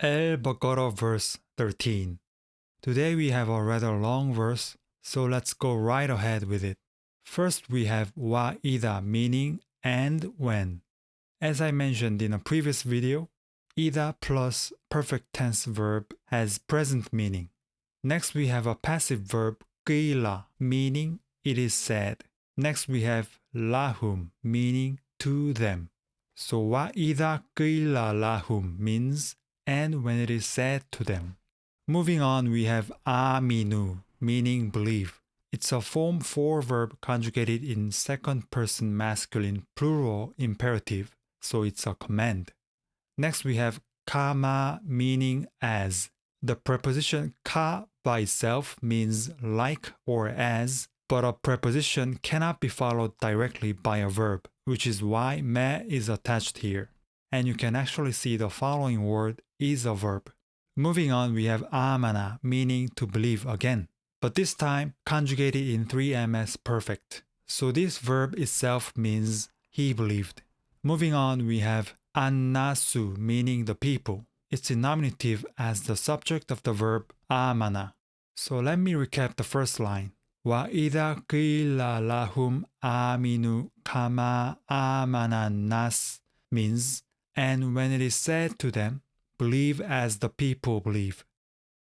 Al-Baqarah verse 13. Today we have a rather long verse, so let's go right ahead with it. First we have wa'idha meaning and when. As I mentioned in a previous video, idha plus perfect tense verb has present meaning. Next we have a passive verb qila meaning it is said. Next we have lahum meaning to them. So wa'idha qila lahum means and when it is said to them. Moving on, we have aminu, meaning believe. It's a form 4 verb conjugated in second person masculine plural imperative, so it's a command. Next, we have kama, meaning as. The preposition ka by itself means like or as, but a preposition cannot be followed directly by a verb, which is why me is attached here. And you can actually see the following word is a verb. Moving on, we have amana, meaning to believe again, but this time conjugated in 3ms perfect. So this verb itself means he believed. Moving on, we have annasu, meaning the people. It's in nominative as the subject of the verb amana. So let me recap the first line. وَإِذَا قِيلَ لَهُمْ آمِنُوا كَمَا آمَنَ النَّاسُ means, and when it is said to them, believe as the people believe.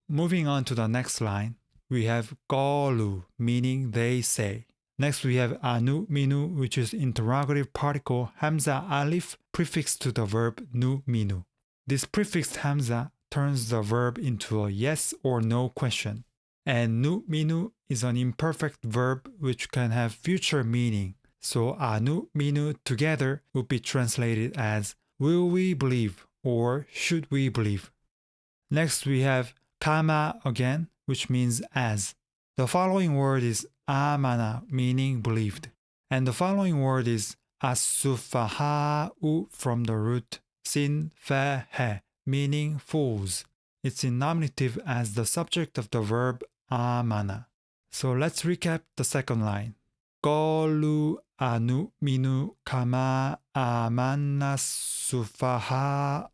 Moving on to the next line, we have qalu, meaning they say. Next we have anu minu, which is interrogative particle hamza alif prefixed to the verb nu minu. This prefixed hamza turns the verb into a yes or no question. And nu minu is an imperfect verb which can have future meaning. So anu minu together would be translated as will we believe or should we believe. Next we have kama again, which means as. The following word is amana, meaning believed. And the following word is as-sufaha'u from the root sin fa he, meaning fools. It's in nominative as the subject of the verb amana. So let's recap the second line. Qalu anu minu kama amanna sufaha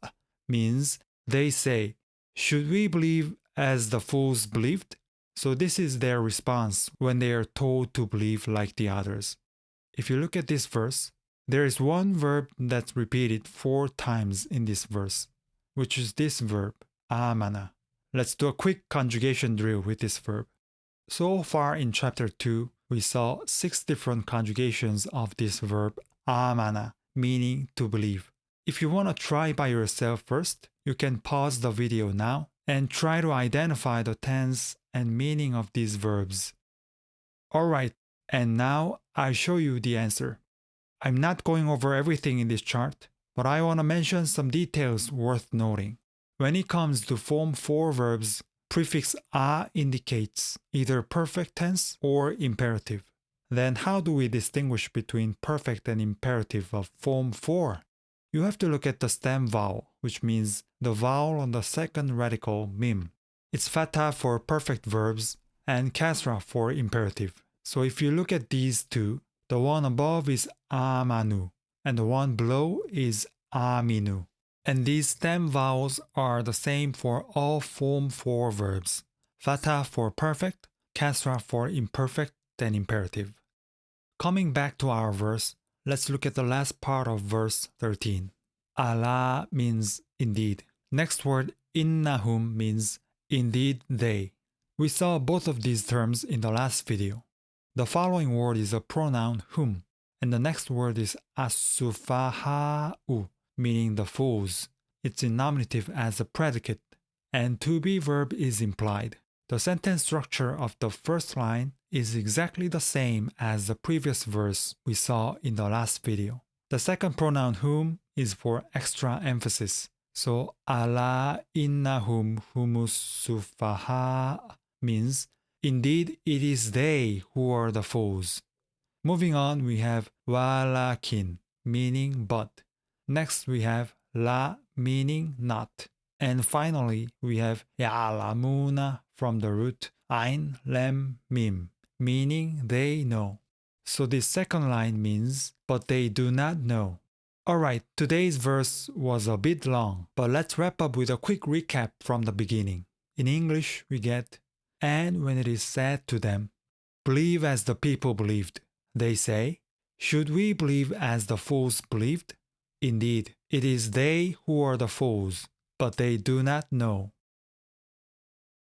means they say, should we believe as the fools believed? So this is their response when they are told to believe like the others. If you look at this verse, there is one verb that's repeated 4 times in this verse, which is this verb, amana. Let's do a quick conjugation drill with this verb. So far in chapter 2, we saw 6 different conjugations of this verb, amana, meaning to believe. If you want to try by yourself first, you can pause the video now and try to identify the tense and meaning of these verbs. Alright, and now I'll show you the answer. I'm not going over everything in this chart, but I want to mention some details worth noting. When it comes to form 4 verbs, prefix a indicates either perfect tense or imperative. Then how do we distinguish between perfect and imperative of form 4? You have to look at the stem vowel, which means the vowel on the second radical mim. It's fatha for perfect verbs and kasra for imperative. So if you look at these two, the one above is amanu and the one below is aminu. And these stem vowels are the same for all form 4 verbs. Fatha for perfect, kasra for imperfect and imperative. Coming back to our verse, let's look at the last part of verse 13. Allah means indeed. Next word innahum means indeed they. We saw both of these terms in the last video. The following word is a pronoun hum, and the next word is as-sufaha'u, meaning the fools. It's in nominative as a predicate, and to be verb is implied. The sentence structure of the first line is exactly the same as the previous verse we saw in the last video. The second pronoun whom is for extra emphasis. So ala innahum humus sufaha means indeed it is they who are the fools. Moving on, we have walakin meaning but. Next we have la meaning not. And finally we have ya'lamuna from the root ain lam mim meaning they know. So this second line means but they do not know. Alright, today's verse was a bit long, but let's wrap up with a quick recap from the beginning. In English, we get, "And when it is said to them, 'Believe as the people believed,' they say, 'Should we believe as the fools believed?' Indeed, it is they who are the fools, but they do not know."